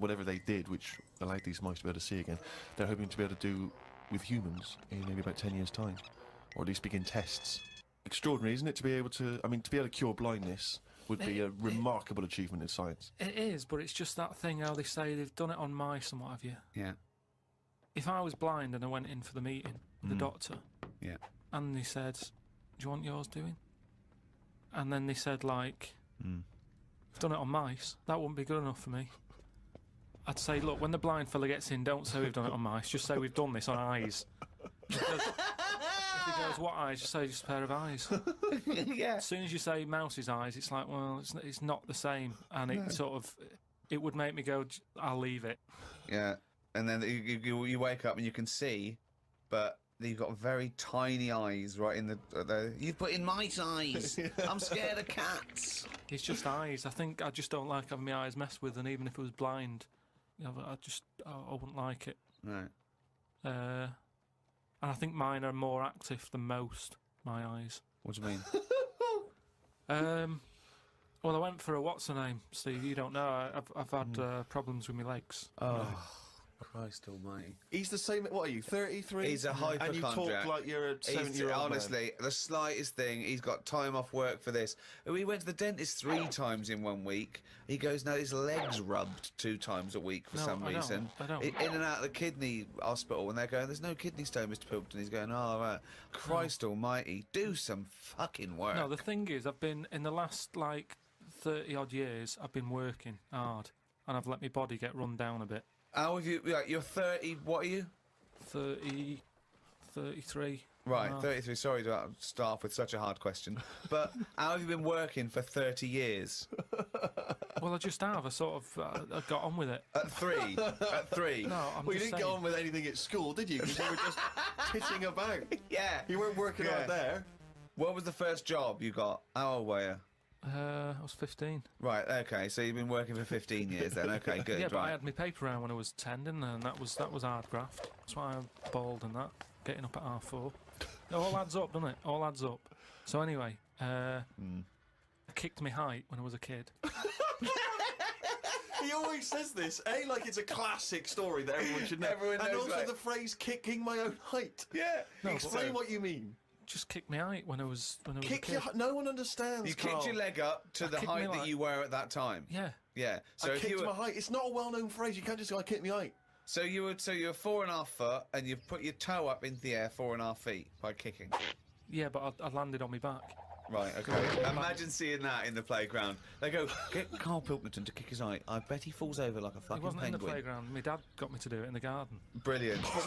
whatever they did, which allowed these mice to be able to see again, they're hoping to be able to do with humans in maybe about 10 years' time, or at least begin tests. Extraordinary, isn't it, to be able to... I mean, to be able to cure blindness would be a remarkable achievement in science. It is, but it's just that thing how they say they've done it on mice and what have you. Yeah. If I was blind and I went in for the meeting with the doctor, Yeah. and they said, do you want yours doing? And then they said, like, we've done it on mice, that wouldn't be good enough for me. I'd say, look, when the blind fella gets in, don't say we've done it on mice, just say we've done this on eyes. Because if he goes, what eyes? Just say just a pair of eyes. Yeah. As soon as you say mouse's eyes, it's like, well, it's not the same. And it sort of, it would make me go, I'll leave it. Yeah. And then you wake up and you can see, but you've got very tiny eyes right in the you've put in mice eyes. I'm scared of cats. It's just eyes. I think I just don't like having my eyes messed with, and even if it was blind, you know, I wouldn't like it. Right. And I think mine are more active than most, my eyes. What do you mean? Well, I went for a what's her name, Steve. You don't know. I've had problems with my legs. Oh, Christ Almighty! He's the same... What are you, 33? He's a hypochondriac. And you talk like you're a 70-year-old honestly, the slightest thing, he's got time off work for this. We went to the dentist 3 times in 1 week. He goes, now his leg's rubbed 2 times a week for some reason. I don't. In and out of the kidney hospital, and they're going, there's no kidney stone, Mr. Pilkington. He's going, oh, right. Christ Almighty, do some fucking work. No, the thing is, I've been, in the last, 30-odd years, I've been working hard, and I've let my body get run down a bit. How have you... You're 30... What are you? 33. Right, 33. Sorry to start off with such a hard question. But how have you been working for 30 years? Well, I just have. I sort of I got on with it. At 3? At 3? No, I'm Well, you just didn't get on with anything at school, did you? Because you were just titting about. Yeah. You weren't working out there. What was the first job you got? How old were you? I was 15. Right, okay, so you've been working for 15 years then. Okay, good, Yeah, but right. I had my paper round when I was 10, didn't I? And that was hard graft. That's why I'm bald and that. Getting up at 4:30. It all adds up, doesn't it? All adds up. So anyway, I kicked my height when I was a kid. He always says this, like it's a classic story that everyone should know. Everyone knows, and also right? the phrase "kicking my own height." Yeah. No, Explain what you mean. Just kicked my height when I was a Kick kid. no one understands. You Carl. kicked your leg up to the kicked height my that leg. you were at that time? Yeah. Yeah. So I if kicked you were, my height. It's not a well-known phrase. You can't just go, "I kicked my height." So you're 4.5 foot, and you've put your toe up into the air 4.5 feet by kicking. Yeah, but I landed on my back. Right, okay. Imagine seeing that in the playground. They go, get Carl Pilkington to kick his height. I bet he falls over like a It fucking wasn't in the penguin. playground. My dad got me to do it in the garden. Brilliant. But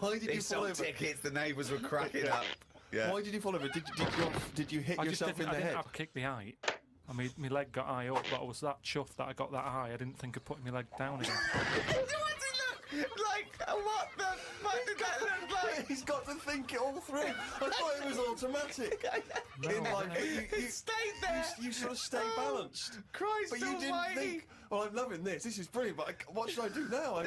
why did He you fall sold over? tickets, the neighbours were cracking up. Yeah. Why did you fall over? Did you hit I just yourself in didn't, the I head? didn't have to kick the height. I mean, my leg got high up, but I was that chuffed that I got that high. I didn't think of putting my leg down again. What did it look like? What the fuck did that look like? He's got to think it all through. I thought it was automatic. No, In I life, don't. you Stayed there. You sort of stay balanced. Christ But you didn't almighty. think, well, I'm loving this. This is brilliant, but what should I do now? I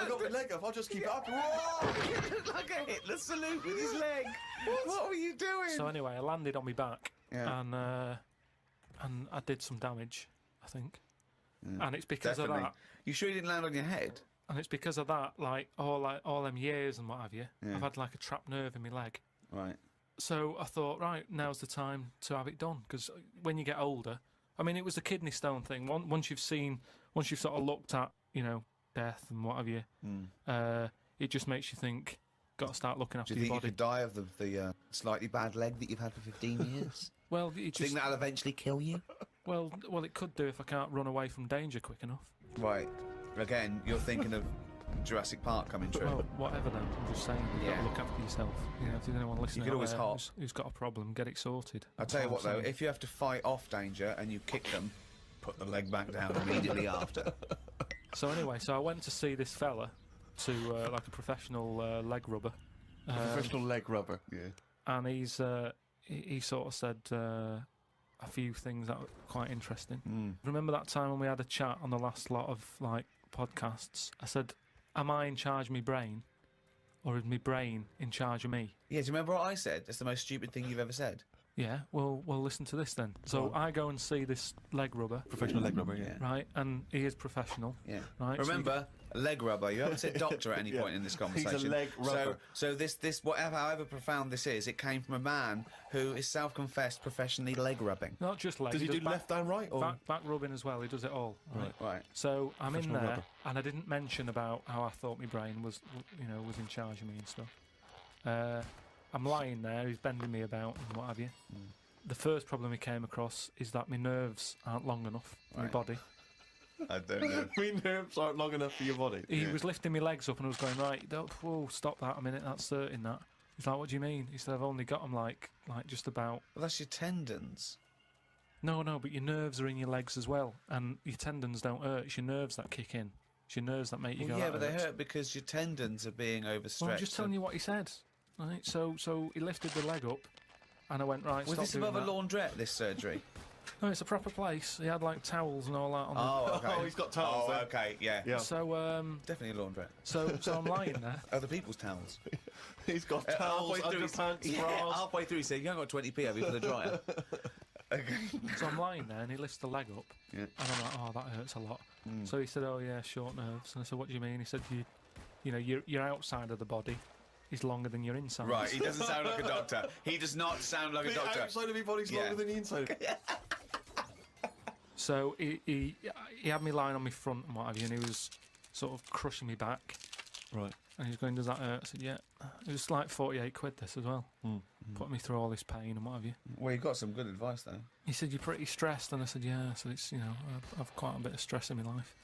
got my leg up. I'll just keep it up. Whoa! It looked like a Hitler salute with his leg. What were you doing? So anyway, I landed on my back, Yeah. and I did some damage, I think. And it's because Definitely. of that. You sure you didn't land on your head? And it's because of that, all them years and what have you. Yeah. I've had like a trapped nerve in my leg. Right. So I thought, right, now's the time to have it done. Because when you get older, I mean, it was the kidney stone thing. Once you've sort of looked at, death and what have you, it just makes you think, got to start looking after Do you your think you body. could die of the slightly bad leg that you've had for 15 years? Well, Do you think that'll eventually kill you? well, it could do if I can't run away from danger quick enough. Right. Again, you're thinking of Jurassic Park coming true. Well, whatever then. I'm just saying, you've got Yeah. to look after yourself. If there's anyone listening, could out always there hop. who's got a problem, get it sorted. I'll tell you That's what, all I'm though, saying. if you have to fight off danger and you kick them, put the leg back down immediately after. So anyway, I went to see this fella, to like a professional leg rubber. Professional leg rubber. Yeah. And he sort of said a few things that were quite interesting. Remember that time when we had a chat on the last lot of podcasts? I said, am I in charge of my brain, or is my brain in charge of me? Yeah, do you remember what I said? It's the most stupid thing you've ever said. Yeah, well, listen to this then. So I go and see this leg rubber, Professional leg rubber, yeah. right? And he is professional. Yeah. Right, so you Remember, a leg rubber. You haven't said doctor at any Yeah. point in this He's a conversation. leg rubber. So this whatever, however profound this is, it came from a man who is self-confessed professionally leg rubbing. Not just leg. Does he do back, left and right? Or? back rubbing as well. He does it all. Right. Right. So I'm in Professional there, rubber. and I didn't mention about how I thought my brain was, was in charge of me and stuff. I'm lying there. He's bending me about and what have you. The first problem he came across is that my nerves aren't long enough for my Right. body. I don't know. My nerves aren't long enough for your body. He was lifting my legs up and I was going, right, whoa, stop that a minute, that's hurting that. He's like, what do you mean? He said, I've only got them like just about. Well, that's your tendons. No, but your nerves are in your legs as well, and your tendons don't hurt. It's your nerves that kick in. It's your nerves that make you Well, go. yeah, "That but they hurts." hurt because your tendons are being overstretched. Well, I'm just telling you what he said. Right, so he lifted the leg up, and I went, right, Was stop this doing above a that. laundrette, this surgery? No, it's a proper place. He had like towels and all that on Oh, okay. Oh, he's got towels Oh, there. okay, yeah. Yeah. the. So Definitely a laundrette. so I'm lying there. Other people's towels. He's got towels, underpants, bras. halfway through, he said, "You haven't got 20p, have you, for the dryer?" Okay. So I'm lying there, and he lifts the leg up, Yeah. and I'm like, oh, that hurts a lot. So he said, oh yeah, short nerves. And I said, what do you mean? He said, your outside of the body is longer than your inside. Right, he doesn't sound like a doctor. He does not sound like a The doctor. outside of your body's Yeah. longer than the inside. So he had me lying on my front and what have you, and he was sort of crushing me back. Right. And he was going, does that hurt? I said, yeah. It was like 48 quid this as well. Putting me through all this pain and what have you. Well, you got some good advice, though. He said, you're pretty stressed. And I said, yeah. So it's, I've quite a bit of stress in my life.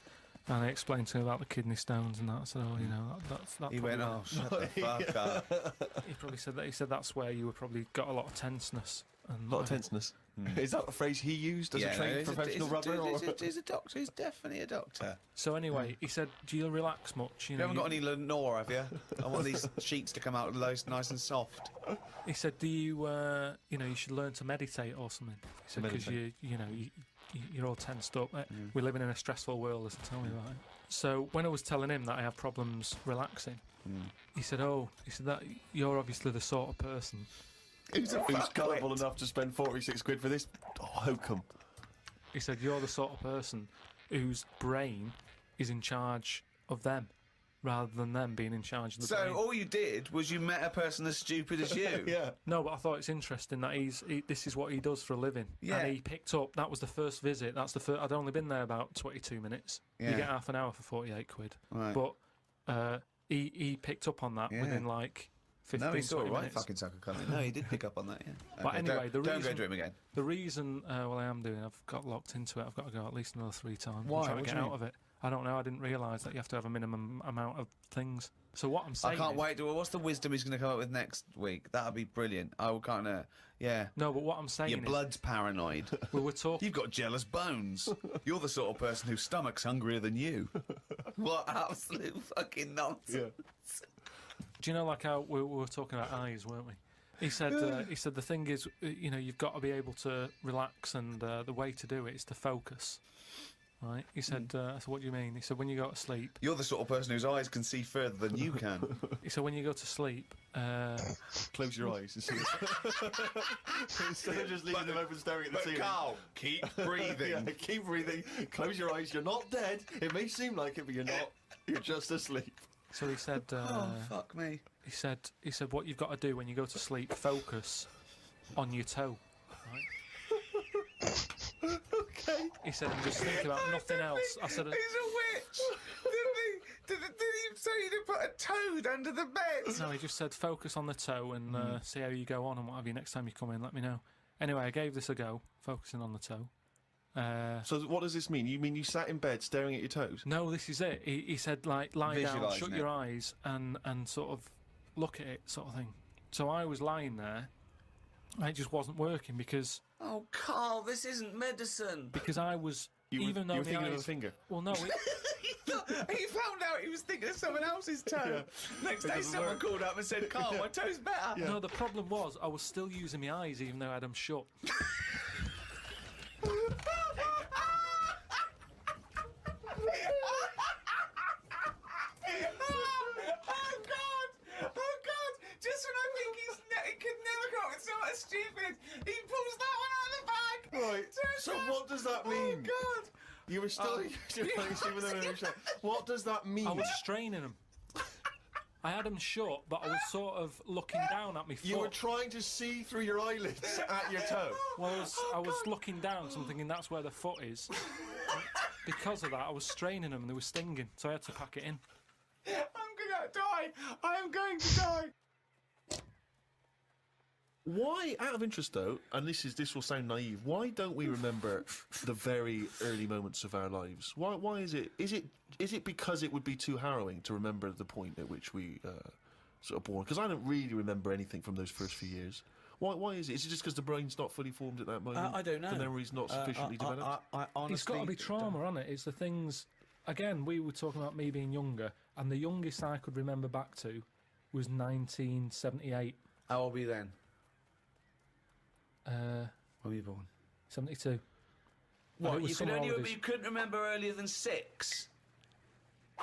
And I explained to him about the kidney stones and that. I said, oh, that's He went, "Oh, shut the fuck up." He probably said that. He said that's where you were probably got a lot of tenseness. And A lot of tenseness. Is that a phrase he used as a trained professional rubber? Or? He's a doctor. He's definitely a doctor. So anyway, he said, do you relax much? You haven't got any Lenore, have you? I want these sheets to come out nice and soft. He said, do you, you should learn to meditate or something. He said, because you're all tensed up. We're living in a stressful world, as I tell me about it. So when I was telling him that I have problems relaxing, he said, that you're obviously the sort of person. Who's gullible enough to spend 46 quid for this hokum? He said, you're the sort of person whose brain is in charge of them, rather than them being in charge of the brain. So all you did was you met a person as stupid as you. Yeah. No, but I thought it's interesting that this is what he does for a living. Yeah. And he picked up, that was the first visit, that's the first, I'd only been there about 22 minutes. Yeah. You get half an hour for 48 quid. Right. But he picked up on that Yeah. within like 15, No, he saw 20 it right, minutes. fucking sucker cunt. No, he did pick up on that, yeah. But Okay, anyway, don't the go reason- to him again. The reason, I am doing, I've got locked into it, I've got to go at least another 3 times. Why? I'm trying What to do get you out of it. I don't know, I didn't realise that you have to have a minimum amount of things. So what I'm I saying can't is- wait. What's the wisdom he's going to come up with next week? That'll be brilliant. I will kind of, yeah. No, but what I'm saying Your is, blood's paranoid. we were talking. You've got jealous bones. You're the sort of person whose stomach's hungrier than you. What absolute fucking nonsense. Do you know, like how we were talking about eyes, weren't we? He said the thing is, you've got to be able to relax, and the way to do it is to focus. Right? He said, I said, what do you mean? He said, when you go to sleep. You're the sort of person whose eyes can see further than you can. He said, when you go to sleep. Close your eyes. Instead of just leaving them open staring at the ceiling. Carl, keep breathing. Yeah, keep breathing. Close your eyes. You're not dead. It may seem like it, but you're not. You're just asleep. So he said. Oh, fuck me. He said, what you've got to do when you go to sleep, focus on your toe. Right? Okay. He said, and just think about nothing else. I said, He's a witch. Did he say you to put a toad under the bed? no, he just said, focus on the toe and see how you go on and what have you. Next time you come in, let me know. Anyway, I gave this a go, focusing on the toe. So what does this mean? You mean you sat in bed staring at your toes? No, this is it. He said, like, lie down, Visualising shut it. your eyes, and sort of look at it, sort of thing. So I was lying there, and it just wasn't working because Oh, Carl, this isn't medicine. I was, You were even though thinking my of a eyes, finger. well, no, He found out he was thinking of someone else's toe. Next day, someone called up and said, Carl, my toe's better. no, the problem was I was still using my eyes even though I had them shut. Oh God! Just when I think he could never come up with something stupid, he What does that mean? Oh God! You were still. What does that mean? I was straining them. I had them shut, but I was sort of looking down at my foot. You were trying to see through your eyelids at your toe. Well, I was looking down, so I'm thinking that's where the foot is. Because of that, I was straining them and they were stinging, so I had to pack it in. I'm gonna die. I am going to die. Why, out of interest though, and this will sound naive, why don't we remember the very early moments of our lives? Why is it? Is it because it would be too harrowing to remember the point at which we sort of born? Because I don't really remember anything from those first few years. Why is it? Is it just because the brain's not fully formed at that moment? I don't know. The memory's not sufficiently developed? I honestly, It's got to be trauma, hasn't it? It's the things. Again, we were talking about me being younger, and the youngest I could remember back to was 1978. How old were you then? When were you born? 72. What? You You couldn't remember earlier than 6? You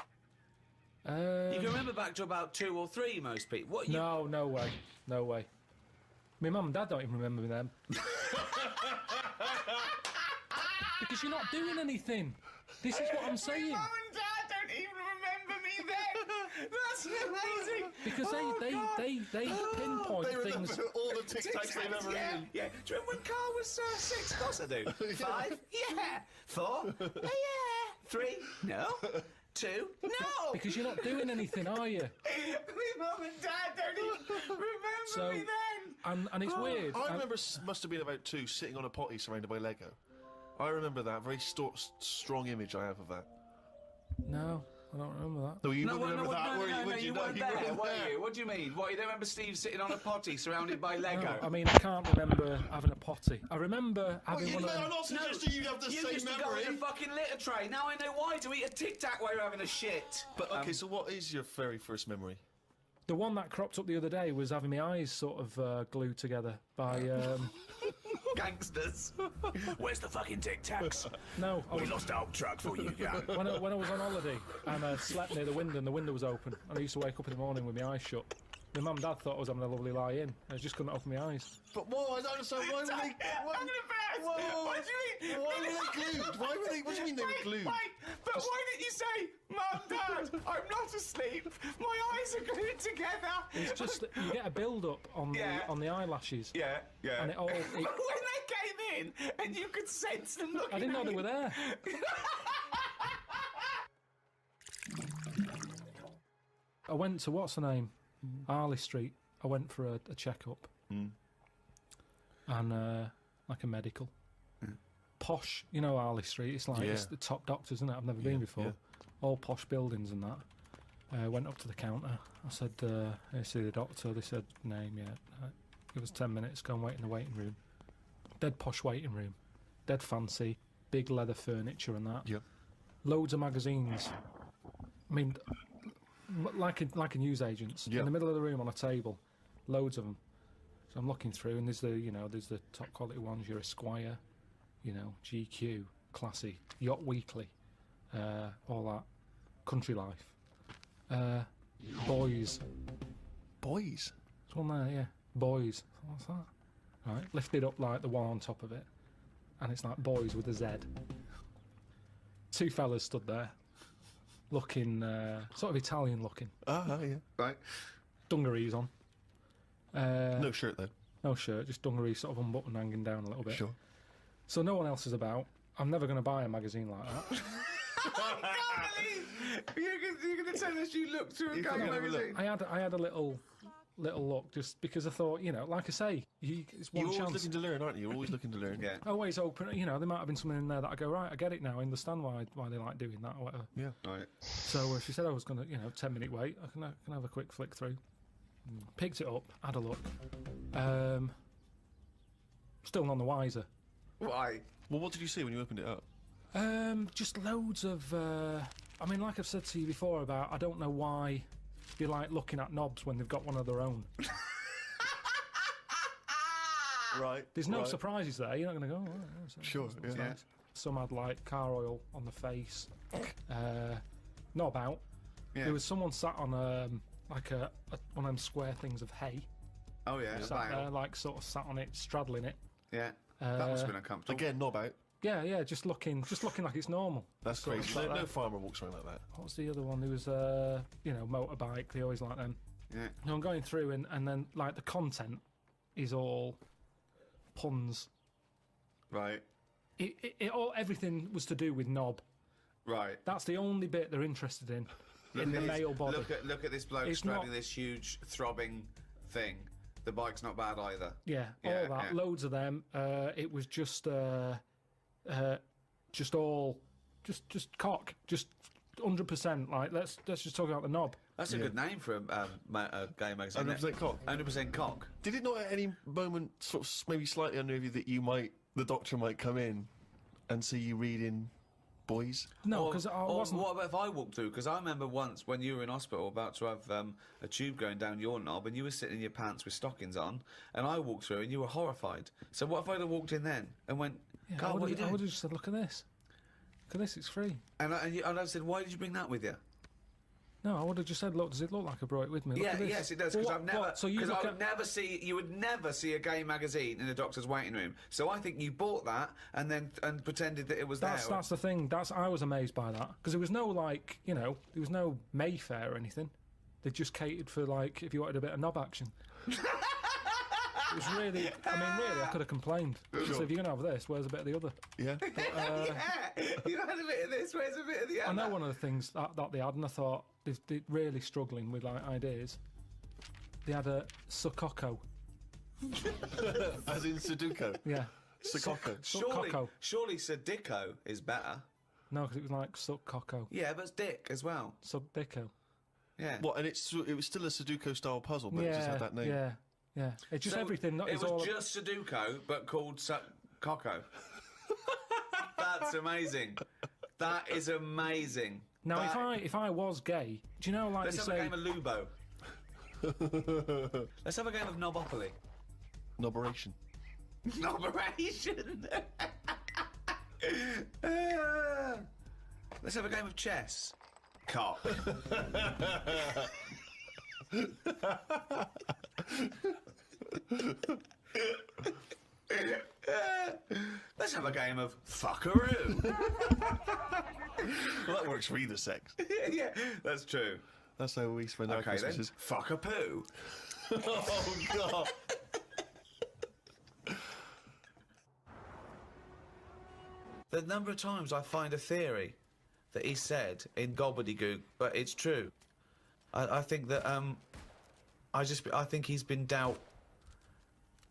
can remember back to about 2 or 3. Most people. What? No way. No way. My mum and dad don't even remember them. Because you're not doing anything. This is what I'm saying. Mum and Dad don't even remember me then. That's amazing. Because they pinpoint They remember things. all the Tic Tacs they've ever eaten. Yeah. Do you remember when Carl was 6? Of course I do. 5? Yeah. 4? Yeah. 3? No. 2? No. Because you're not doing anything, are you? My mum and Dad don't even remember me then. And it's weird. I remember must have been about 2 sitting on a potty surrounded by Lego. I remember that very strong image I have of that. No, I don't remember that. No, you wouldn't remember that, were you? Would you No, weren't you there, weren't were there. you? What do you mean? What, you don't remember Steve sitting on a potty surrounded by Lego? No, I mean, I can't remember having a potty. I remember having one of them. I'm not suggesting you have the You same used to go memory. in a fucking litter tray. Now I know why. To eat a Tic Tac while you're having a shit. But okay, so what is your very first memory? The one that cropped up the other day was having my eyes sort of glued together by. Gangsters. Where's the fucking Tic Tacs? No, I was, lost our truck for you, yeah. when I was on holiday and I slept near the window and the window was open and I used to wake up in the morning with my eyes shut. My mum and dad thought I was having a lovely lie in. I just couldn't open my eyes. But whoa, I don't understand. Why were they? I'm gonna burst. Whoa, What do you mean? Why were they glued? Why were they? What do you mean they were glued? But why didn't you say, Mum, Dad, I'm not asleep. My eyes are glued together. It's just that you get a build-up on the eyelashes. Yeah. And it all. But when they came in and you could sense them looking I didn't know at they you. were there. I went to what's her name, Harley Street. I went for a checkup, and like a medical. Posh, you know Harley Street. It's like it's the top doctors, isn't it? I've never been before. yeah. All posh buildings and that. Went up to the counter. I said, "I see the doctor." They said, "Name, yeah." It was 10 minutes. Go and wait in the waiting room. Dead posh waiting room. Dead fancy. Big leather furniture and that. Yep. Loads of magazines. I mean, like a newsagent's. Yeah. In the middle of the room on a table. Loads of them. So I'm looking through, and there's the top quality ones. Your Esquire, GQ, Classy, Yacht Weekly, all that. Country Life. Boys. Boys. There's one there, yeah. Boys. What's that? Right, lifted up like the one on top of it. And it's like boys with a Z. 2 fellas stood there, looking, sort of Italian looking. Ah, yeah. Right. Dungarees on. No shirt though. No shirt, just dungarees sort of unbuttoned, hanging down a little bit. Sure. So no one else is about. I'm never going to buy a magazine like that. I can't believe you're going to tell us you looked through a You gang can have a look. magazine. I had a little look just because I thought, like I say, it's one You're always chance. looking to learn, aren't you? You're always looking to learn. Yeah. Always open, there might have been something in there that I go, right, I get it now, I understand why they like doing that or whatever. Yeah. Right. So she said I was going to, 10-minute wait, I can have a quick flick through. Picked it up, had a look. Still none the wiser. Why? Well, what did you see when you opened it up? Just loads of, like I've said to you before about, I don't know why they like looking at knobs when they've got one of their own. Right. There's no right. surprises there. You're not going to go, oh, that's Sure, nice. yeah. Some had like car oil on the face. Knob out. Yeah. There was someone sat on like a one of them square things of hay. Oh yeah. Sat there, like sort of sat on it, straddling it. Yeah. That must have been uncomfortable. Again, knob out. Yeah, just looking like it's normal. That's Sort of crazy. like No that. farmer walks around like that. What's the other one? There was motorbike. They always like them. Yeah. No, I'm going through and then like the content is all puns. Right. Everything was to do with knob. Right. That's the only bit they're interested in the Look at male body. Look at this bloke It's straddling not- this huge throbbing thing. The bike's not bad either. Yeah, Yeah, all that, yeah. loads of them. It was just cock, just 100%. Like let's just talk about the knob. That's a good name for a gay magazine. 100% cock. 100% cock. Did it not at any moment sort of maybe slightly unnerve you that the doctor might come in and see you reading boys? No, Or- because I or wasn't. What about if I walked through? Because I remember once when you were in hospital about to have a tube going down your knob and you were sitting in your pants with stockings on and I walked through and you were horrified. So what if I'd have walked in then and went, Yeah, God, what are you I doing? would have just said, "Look at this. Look at this. It's free." And I said, why did you bring that with you? No, I would have just said, "Look, does it look like I brought it with me?" Look Yeah, at this. yes, it does. Well, Because I've never, what? So you because look I at would never see, you would never see a gay magazine in a doctor's waiting room. So I think you bought that and pretended that it was there. that's the thing. I was amazed by that because there was no there was no Mayfair or anything. They just catered for like if you wanted a bit of knob action. It was really, I could have complained. So if you're gonna have this, where's a bit of the other? Yeah. Yeah, you had a bit of this. Where's a bit of the other? I know one of the things that they had, and I thought they're really struggling with like ideas. They had a Sukoko. As in Sudoku. Yeah. Sukoko. Surely Sadiko is better. No, because it was like Sukoko. Yeah, but it's Dick as well. Sudiko. Yeah. What? And it was still a Sudoku style puzzle, but it just had that name. Yeah. It's just So everything. It Is was all just Sudoku, but called Coco. That's amazing. That is amazing. Now, That- if I was gay, do you know like Let's they have a say? game of Lubo. Let's have a game of Knobopoly. Noberation. Knoberation. Let's have a game of chess. Cock. Let's have a game of fuckaroo. Well, that works for either sex. Yeah, that's true. That's how we spend our Okay, then. Christmases. Fuck a poo. Oh, God. The number of times I find a theory that he said in gobbledygook, but it's true. I think that I think he's been dealt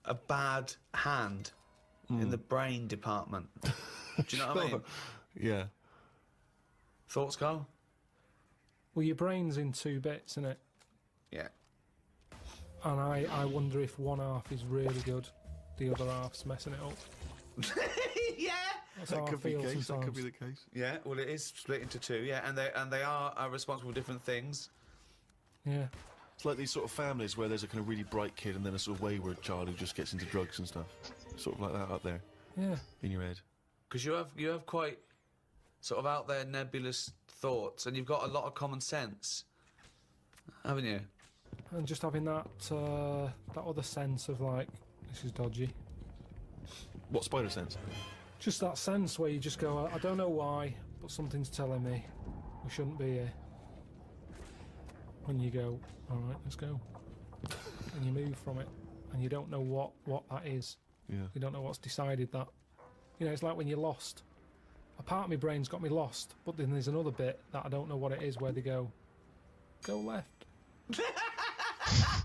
a bad hand in the brain department. Do you know what I mean? Yeah. Thoughts, Carl? Well, your brain's in two bits, isn't it? Yeah. And I wonder if one half is really good, the other half's messing it up. Yeah. That's That how I could be feel the case. sometimes. That could be the case. Yeah. Well, it is split into two. Yeah, and they are responsible for different things. Yeah. It's like these sort of families where there's a kind of really bright kid and then a sort of wayward child who just gets into drugs and stuff. Sort of like that up there Yeah. in your head. Because you have quite sort of out there nebulous thoughts, and you've got a lot of common sense, haven't you? And just having that other sense of like, this is dodgy. What spider sense? Just that sense where you just go, I don't know why, but something's telling me we shouldn't be here. And you go, all right, let's go. And you move from it, and you don't know what that is. Yeah. You don't know what's decided that. You know, it's like when you're lost. A part of my brain's got me lost, but then there's another bit that I don't know what it is where they go left.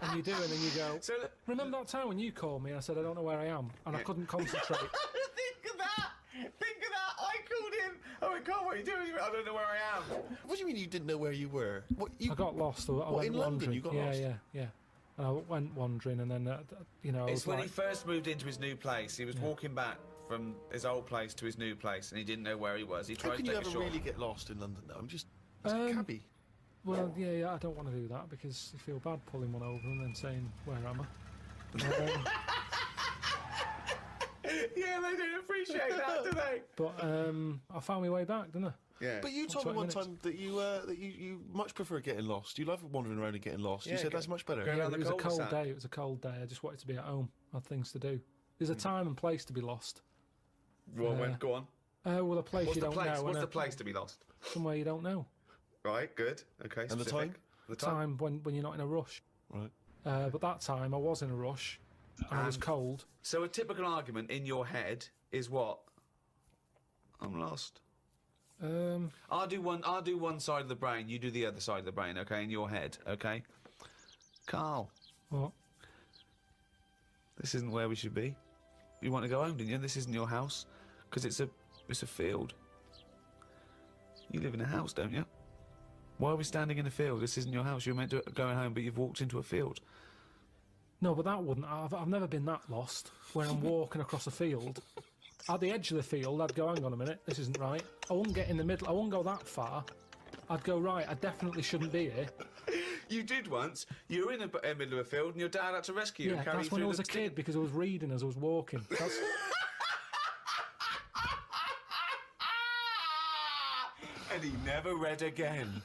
And you do, and then you go, So remember that time when you called me and I said I don't know where I am, and I couldn't concentrate. think of that. Think of that. I called him. I went, God, what are you doing? He went, I don't know where I am. What do you mean you didn't know where you were? What, you, I got lost. I What, went in London wandering. you got yeah, lost? Yeah. And I went wandering, and then I It's was when like, he first moved into his new place. He was walking back from his old place to his new place, and he didn't know where he was. He How tried can to you take a ever short. really get lost in London though? I'm just... It's a Um, cabbie. well, yeah, I don't want to do that because you feel bad pulling one over and then saying, where am I? Yeah, they don't appreciate that, do they? But I found my way back, didn't I? Yeah. But you told me 20 one minutes. time that you much prefer getting lost. You love wandering around and getting lost. You Yeah, said go- that's much better. go around the It was a cold cul-de-sac. day. It was a cold day. I just wanted to be at home. I had things to do. There's a time and place to be lost. Well, Yeah. go on. Well, a place What's you the don't place? know. What's and the place to be lost? Somewhere you don't know. Right, good. Okay. And the specific. time? The time. Time when you're not in a rush. Right. But that time I was in a rush, and I was cold. So a typical argument in your head is what? I'm lost. I'll do one side of the brain. You do the other side of the brain. Okay, in your head. Okay. Carl, What? this isn't where we should be. You want to go home, didn't you? This isn't your house, because it's a field. You live in a house, don't you? Why are we standing in a field? This isn't your house. You're meant to go home, but you've walked into a field. No, but that wouldn't. I've never been that lost. Where I'm walking across a field, at the edge of the field, I'd go, hang on a minute, this isn't right. I wouldn't get in the middle. I wouldn't go that far. I'd go, right, I definitely shouldn't be here. You did once. You were in the middle of a field, and your dad had to rescue you Yeah, and carry you that's when I through was the a kid because I was reading as I was walking. That's, And he never read again.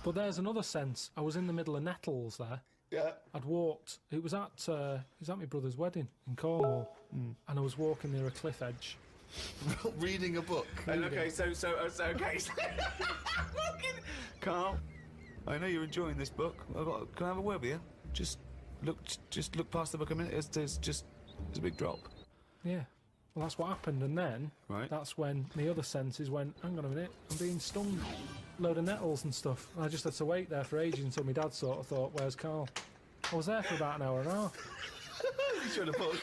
but there's another sense. I was in the middle of nettles there. Yeah. I'd walked. It was at my brother's wedding in Cornwall, and I was walking near a cliff edge. Reading a book. And okay, so okay. Carl, I know you're enjoying this book. Can I have a word with you? Just look past the book a minute. There's a big drop. Yeah. Well, that's what happened, and then Right. that's when the other senses went, hang on a minute, I'm being stung. Load of nettles and stuff. And I just had to wait there for ages until my dad sort of thought, where's Carl? I was there for about an hour and a half. He's read a book.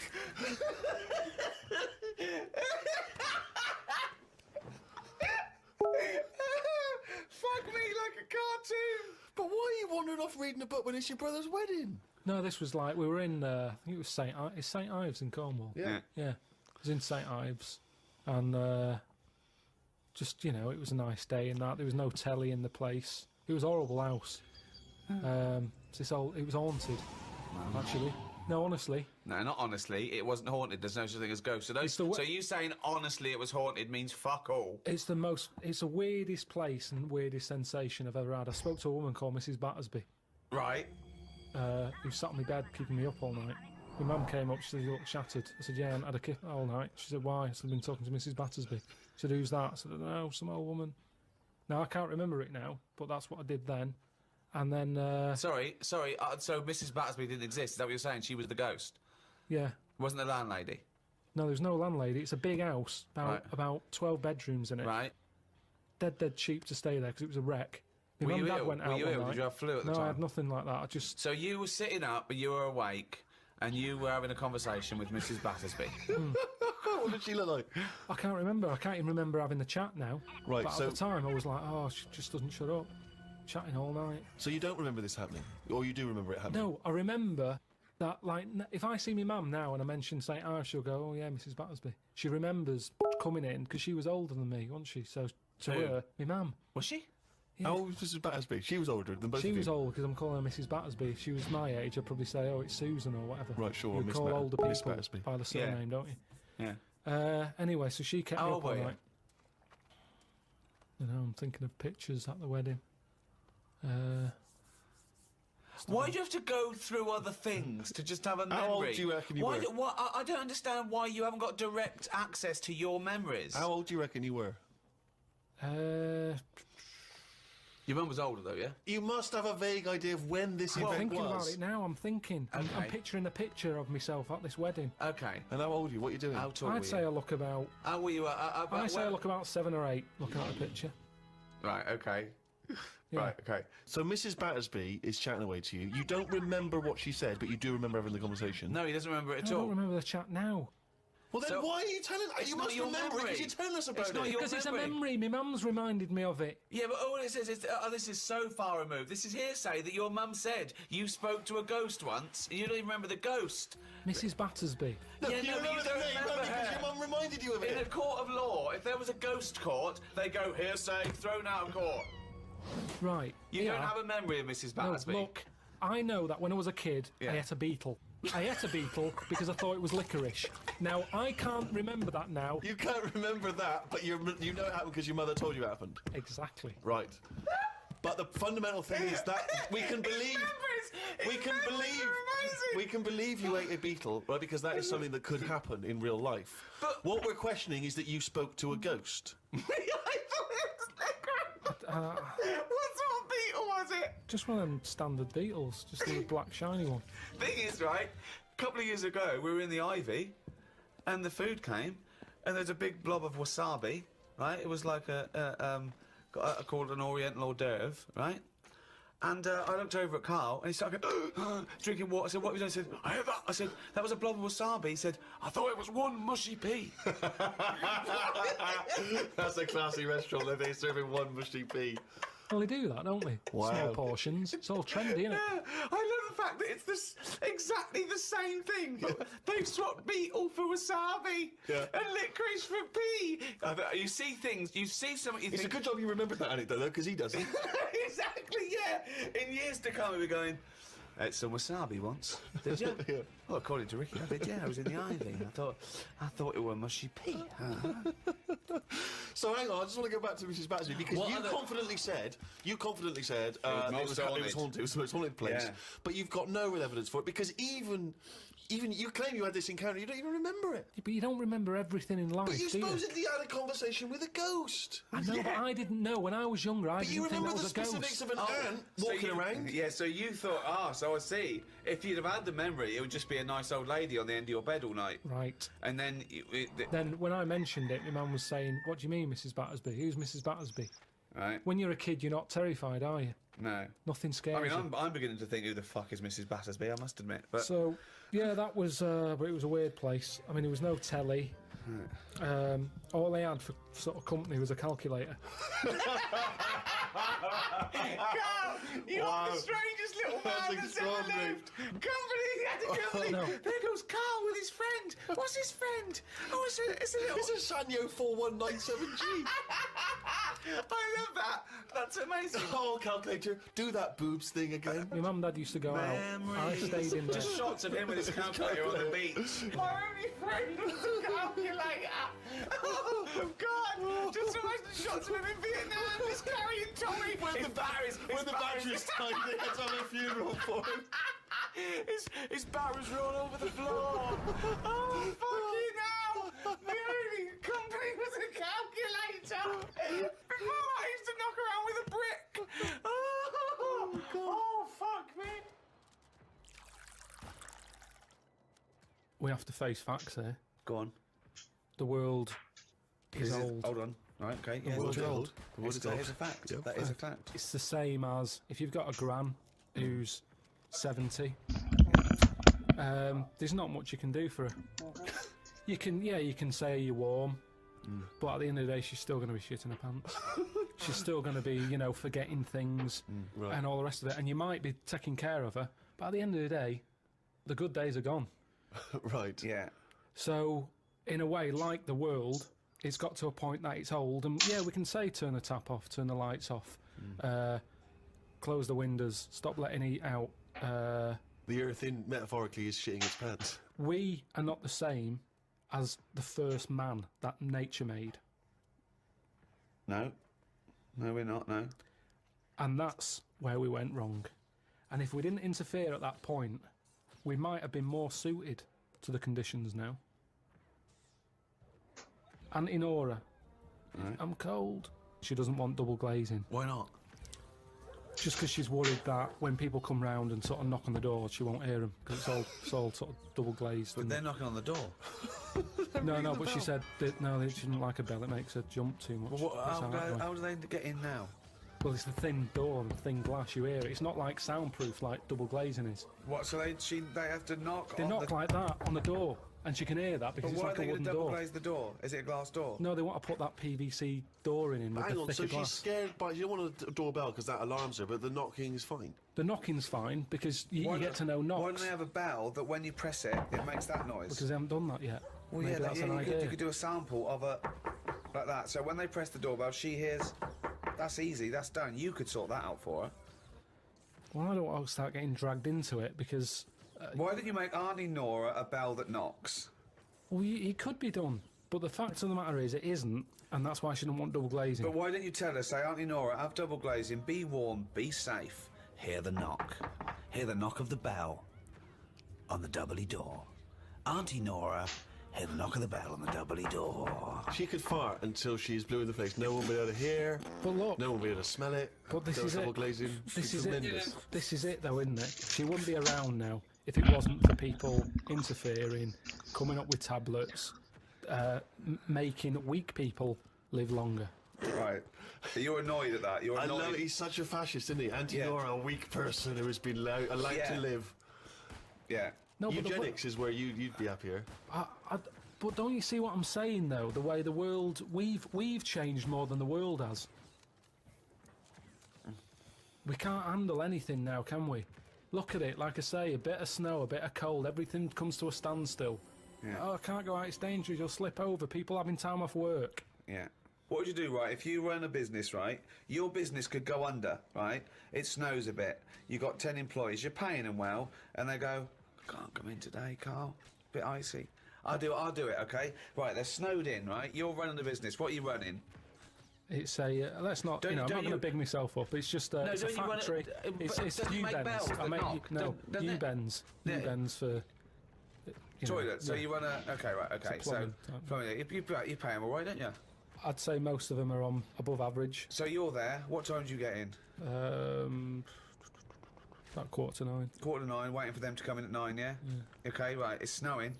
Fuck me like a cartoon. But why are you wandering off reading a book when it's your brother's wedding? No, this was like, we were in, I think it was St Ives in Cornwall. Yeah. Yeah, it was in St Ives, and just, you know, it was a nice day and that. There was no telly in the place. It was a horrible house. It was haunted, actually. No, honestly. No, not honestly. It wasn't haunted. There's no such thing as ghosts. So you saying honestly it was haunted means fuck all. It's the weirdest place and weirdest sensation I've ever had. I spoke to a woman called Mrs. Battersby, Right. who sat on my bed keeping me up all night. My mum came up, she said, you look shattered. I said, yeah, I had a kick all night. She said, why? I said, I've been talking to Mrs. Battersby. She said, who's that? I said, no, some old woman. Now, I can't remember it now, but that's what I did then. And then, Sorry. So Mrs. Battersby didn't exist. Is that what you're saying? She was the ghost. yeah. Wasn't the landlady. No, there's no landlady. It's a big house, Right. about 12 bedrooms in it. Right. Dead cheap to stay there because it was a wreck. My Were mum you and dad ill? went out Were you one ill? night. Did you have flu at the No, time? I had nothing like that. I just... So you were sitting up, but you were awake, and you were having a conversation with Mrs. Battersby. What did she look like? I can't remember. I can't even remember having the chat now. Right, But so- at the time, I was like, oh, she just doesn't shut up. Chatting all night. So you don't remember this happening? Or you do remember it happening? No, I remember that, like, if I see my mum now and I mention St. Ives, she'll go, oh, yeah, Mrs. Battersby. She remembers coming in, because she was older than me, wasn't she? So to Who? her, my mum. Was she? How old was Mrs. Battersby? She was older than both She of you. was old because I'm calling her Mrs. Battersby. If she was my age, I'd probably say, oh, it's Susan or whatever. Right, sure, You Miss call older Miss people Battersby. by the surname, don't you? Yeah. Anyway, so she kept How me old up all were you? night. You know, I'm thinking of pictures at the wedding. Why do you have to go through other things to just have a memory? How old do you reckon you were? I don't understand why you haven't got direct access to your memories. How old do you reckon you were? Your mum was older, though, yeah? You must have a vague idea of when this I'm event thinking about was. it now. I'm thinking. I'm Okay. picturing a picture of myself at this wedding. Okay. And how old are you? What are you doing? How tall were I'd say I you? look about. How were you? I say I look about 7 or 8. Looking at the picture. Right, okay. Yeah. Right, okay. So Mrs. Battersby is chatting away to you. You don't remember what she said, but you do remember having the conversation. No, he doesn't remember it I at don't all. remember the chat now Well, then So- why are you telling us? It's You not must your remember it memory. because you're telling us about It's not it. your because it's a memory. memory. My mum's reminded me of it. Yeah, but all it says is, this is so far removed. This is hearsay that your mum said you spoke to a ghost once, and you don't even remember the ghost. Mrs. Battersby. No, Yeah, you no, but remember you the don't name, remember no, because her. your mum reminded you of In a it. court of law, if there was a ghost court, they go hearsay, thrown out of court. Right. You yeah. don't have a memory of Mrs. No, Battersby. look, I know that when I was a kid, Yeah. I ate a beetle. I ate a beetle because I thought it was licorice. Now, I can't remember that now. You can't remember that, but you know it happened because your mother told you it happened. Exactly. Right. But the fundamental thing is that we can believe. We can believe you ate a beetle, right? Because that is something that could happen in real life. But What we're questioning is that you spoke to a ghost. I thought it was Licorice. What sort of beetle was it? Just one of them standard beetles, just the black shiny one. Thing is, right, a couple of years ago, we were in the Ivy, and the food came, and there's a big blob of wasabi, right? It was like called an Oriental hors d'oeuvre, right? And I looked over at Carl, and he started going, drinking water. I said, what have you done? He said, I heard that. I said, that was a blob of wasabi. He said, I thought it was one mushy pea. That's a classy restaurant, though. They're serving one mushy pea. Well, they do that, don't they? Wow. Small portions. It's all trendy, isn't it? Yeah, I love the fact that it's exactly the same thing. They've swapped beetle for wasabi and licorice for pea. You see things, you see something, you It's a think... good job you remembered that anecdote, though, because he doesn't. Exactly, yeah. In years to come, we'll be going, ate some wasabi once. Did you? Yeah. Well, according to Ricky, I did, yeah. I was in the Ivy. I thought it were mushy pea. So hang on, I just want to go back to Mrs. Battersby because What you other- confidently said it was most haunted, it was the most haunted place, Yeah. but you've got no real evidence for it because even you claim you had this encounter, you don't even remember it. But you don't remember everything in life, But you do you? supposedly had a conversation with a ghost. I know, but I didn't know. When I was younger, I But you didn't think remember that the was a specifics ghost. of an ant walking around. Yeah, so you thought, so I see. If you'd have had the memory, it would just be a nice old lady on the end of your bed all night. Right. And then... Then when I mentioned it, my mum was saying, what do you mean, Mrs. Battersby? Who's Mrs. Battersby? Right? When you're a kid, you're not terrified, are you? No. Nothing scares I mean, you. I'm beginning to think who the fuck is Mrs. Battersby, I must admit. But So, yeah, that was, but it was a weird place. I mean, there was no telly. All they had for sort of company was a calculator. Carl, you are the strangest little That's man that's ever extraordinary. lived. Company, he had a company. No. There goes Carl with his friend. What's his friend? Oh, it's a little... It's a Sanyo 4197G. I love that. That's amazing. Oh, calculator, do that boobs thing again. My mum and dad used to go out. I stayed in there. Just shots of him with his calculator on the beach. My only friend was a calculator. Oh, God. Just imagine shots of him in Vietnam just carrying Tommy. When the battery's died, they had to have a funeral for him. His barrels are all over the floor. Oh, fucking hell. The only company was a calculator. Before I used to knock around with a brick. Oh, fuck me. We have to face facts here. Go on. The world is old. Hold on. Right, okay. Yeah, world's it's old. The world is That old. is a fact. Yeah, That is a fact. It's the same as if you've got a gran who's 70. There's not much you can do for her. You can say you're warm, but at the end of the day, she's still going to be shitting her pants. She's still going to be, forgetting things right. and all the rest of it. And you might be taking care of her, but at the end of the day, the good days are gone. Right. Yeah. So, in a way, like the world, it's got to a point that it's old. And yeah, we can say turn the tap off, turn the lights off, close the windows, stop letting heat out. The earth, metaphorically, is shitting its pants. We are not the same as the first man that nature made. No. No, we're not, no. And that's where we went wrong. And if we didn't interfere at that point, we might have been more suited to the conditions now. Auntie Nora, Right. I'm cold. She doesn't want double glazing. Why not? Just because she's worried that when people come round and sort of knock on the door, she won't hear them because it's all sort of double glazed. But they're knocking on the door. No, but she said that no, she didn't like a bell. It makes her jump too much. Well, That's how that goes. how do they get in now? Well, it's the thin door and the thin glass. You hear it. It's not like soundproof like double glazing is. What, so they have to knock They on knock the... like that on the door, and she can hear that because But it's why like are a they going wooden to double door. glaze the door? Is it a glass door? No, they want to put that PVC door in with Hang the on, thicker so glass. she's scared by... You don't want a doorbell because that alarms her, but the knocking is fine. The knocking's fine because you Why get don't- to know Why knocks don't they have a bell that when you press it, it makes that noise? because they haven't done that yet. Well, Maybe yeah, that's an you idea. could do a sample of a... like that. So when they press the doorbell, she hears... That's easy, that's done. You could sort that out for her. Well, I don't want to start getting dragged into it because Why don't you make Auntie Nora a bell that knocks? well, it could be done, but the fact of the matter is it isn't, and that's why she didn't want double glazing. But why don't you tell her, say, Auntie Nora, have double glazing, be warm, be safe. Hear the knock. Hear the knock of the bell on the doubly door. Auntie Nora, hear the knock of the bell on the doubly door. She could fart until she's blue in the face. No one will be able to hear. But look, No one will be able to smell it. but this No is double it. glazing. This It's is tremendous. it. This is it, though, isn't it? She wouldn't be around now if it wasn't for people interfering, coming up with tablets, making weak people live longer. Right. You're annoyed at that. You're I annoyed. love it. He's such a fascist, isn't he? Anti-Nora, a weak person who has been allowed Yeah. to live. Yeah. No, but Eugenics is where you'd be happier. but don't you see what I'm saying, though? The way the world we've changed more than the world has. We can't handle anything now, can we? Look at it. Like I say, a bit of snow, a bit of cold, everything comes to a standstill. Yeah. Oh, I can't go out. It's dangerous. You'll slip over. People having time off work. Yeah. What would you do, right? If you run a business, right? Your business could go under, right? It snows a bit. You got 10 employees. You're paying them well, and they go, "Can't come in today, Carl. Bit icy." I'll do it. Okay. Right. They're snowed in, right? You're running the business. What are you running? It's a let's not. Don't- I'm not don't going to you- big myself up. It's just it's a don't you run it- factory. but It's doesn't it make U-bends. bells that knock? No, Doesn't it? U-bends. Yeah. U-bends for. Toilet. So yeah. you run a. Okay. Right. Okay. So plumbing type. plumbing. You pay them all right, don't you? I'd say most of them are on above average. So you're there. What time do you get in? About 8:45. 8:45, waiting for them to come in at 9, yeah? Okay, right, it's snowing.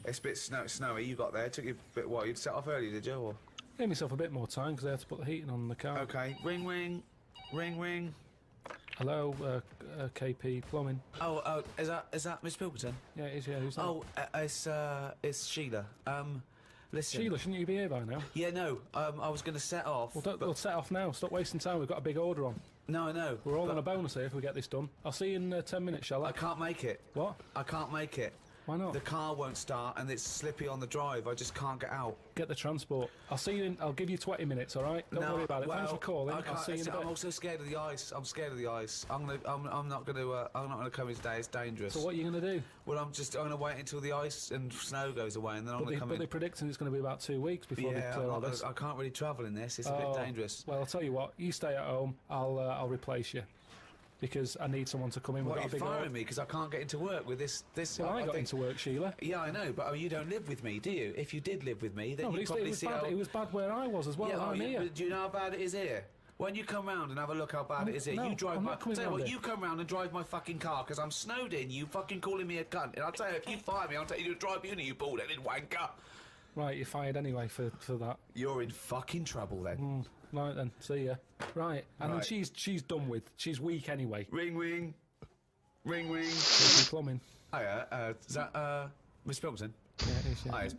It's a bit snowy, you got there. It took you a bit while. You'd set off early, did you? Or? Gave myself a bit more time because I had to put the heating on the car. Okay, ring, ring, ring, ring. Hello, KP Plumbing. Oh, is that Miss Pilkington? Yeah, it is. Yeah, who's that? Oh, it's Sheila. Listen. Sheila, shouldn't you be here by now? Yeah, no, I was going to set off. Well, but- we'll set off now. Stop wasting time. We've got a big order on. No, I know. We're all but on a bonus here if we get this done. I'll see you in 10 minutes, shall I? I can't make it. What? I can't make it. Why not? The car won't start and it's slippy on the drive. I just can't get out. Get the transport. I'll see you in. I'll give you 20 minutes. All right? Don't worry about it. Thanks for calling. I I'll can't- see you in a I'm bit. also scared of the ice. I'm scared of the ice. I'm not gonna come in today. It's dangerous. So what are you going to do? Well, I'm gonna wait until the ice and snow goes away, and then I'm But, gonna come in. they're predicting it's going to be about 2 weeks before they Yeah, clear all this. I can't really travel in this. It's a bit dangerous. Well, I'll tell you what. You stay at home. I'll replace you because I need someone to come in. We've What, got a are you big order. firing me because I can't get into work with this? Well, I got think- into work, Sheila. Yeah, I know, but you don't live with me, do you? If you did live with me, then No, but you'd it probably was see bad. how... It was bad where I was as well. Yeah, I'm here. do you know how bad it is here? When you come round and have a look how bad it is here, no, you drive I'm my... not coming Tell you round what, here. you come round and drive my fucking car because I'm snowed in, you fucking calling me a cunt. And I'll tell you, if you fire me, I'll tell you to drive uni, you bald-headed wanker. Right, you're fired anyway for that. You're in fucking trouble then. Right then, see ya. Right, and then Right. she's done with. She's weak anyway. Ring, ring. Ring, ring. KP Plumbing. Hiya, is that, Miss Pilkington? Yeah, it is. Yeah. Hi, it's